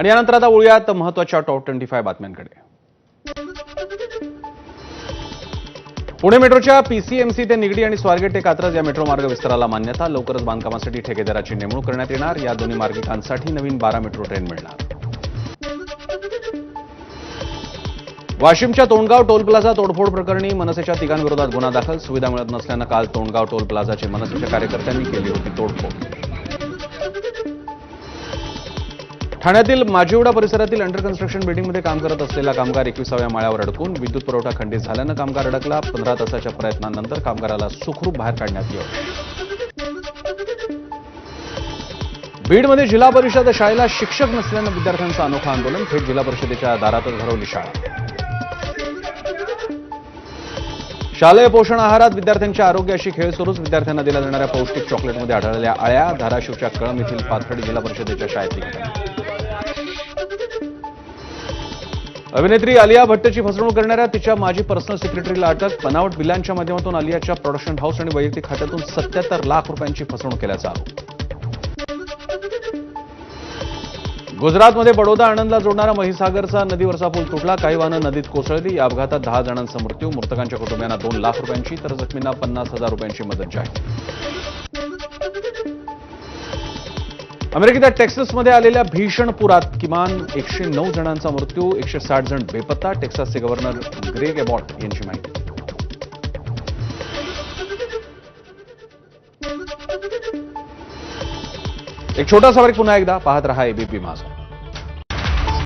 आणि यानंतर आता वळूयात महत्त्वाच्या टॉप 25 बातम्यांकडे. पुणे मेट्रोच्या पीसीएमसी ते निगडी आणि स्वारगेट ते कात्रज या मेट्रो मार्ग विस्ताराला मान्यता. लवकरच बांधकामासाठी ठेकेदाराची नेमणूक करण्यात येणार. या दोन्ही मार्गिकांसाठी नवीन 12 मेट्रो ट्रेन मिळणार. वाशिमच्या तोंडगाव टोल प्लाझा तोडफोड प्रकरणी मनसेच्या तिघांविरोधात गुन्हा दाखल. सुविधा मिळत नसल्यानं काल तोंडगाव टोल प्लाझाची मनसेच्या कार्यकर्त्यांनी केली होती तोडफोड. ठाण्यातील माजिवडा परिसरातील अंडर कन्स्ट्रक्शन बिल्डिंगमध्ये काम करत असलेला कामगार 21व्या माळ्यावर अडकून विद्युत पुरवठा खंडित झाल्यानं कामगार अडकला. 15 तासाच्या प्रयत्नांनंतर कामगाराला सुखरूप बाहेर काढण्यात येतं. बीडमध्ये जिल्हा परिषद शाळेला शिक्षक नसल्यानं विद्यार्थ्यांचं अनोखं आंदोलन. थेट जिल्हा परिषदेच्या दारातच भरवली शाळा. शालेय पोषण आहारात विद्यार्थ्यांच्या आरोग्याशी खेळ सुरूच. विद्यार्थ्यांना दिल्या जाणाऱ्या पौष्टिक चॉकलेटमध्ये आढळलेल्या आळ्या. धाराशिवच्या कळंब येथील पाथर्डी जिल्हा परिषदेच्या शाळेतली घटना. अभिनेत्री आलिया भट्टची फसवणूक करणाऱ्या तिच्या माजी पर्सनल सेक्रेटरीला अटक. बनावट बिलांच्या माध्यमातून आलियाच्या प्रोडक्शन हाऊस आणि वैयक्तिक खात्यातून 77 लाख रुपयांची फसवणूक केल्याचा आरोप. गुजरातमध्ये बडोदा आणंदला जोडणारा महिसागरचा नदीवरचा पूल तुटला. काही वाहनं नदीत कोसळली. या अपघातात 10 जणांचा मृत्यू. मृतकांच्या कुटुंबियांना 2 लाख रुपयांची तर जखमींना 50,000 रुपयांची मदत जाहीर. अमेरिकेच्या टेक्सासमध्ये आलेल्या भीषण पुरात किमान 109 जणांचा मृत्यू. 160 जण बेपत्ता. टेक्सासचे गव्हर्नर ग्रेग एबॉट यांची माहिती. एक छोटासा ब्रेक. पुन्हा एकदा पाहत रहा एबीपी माझा.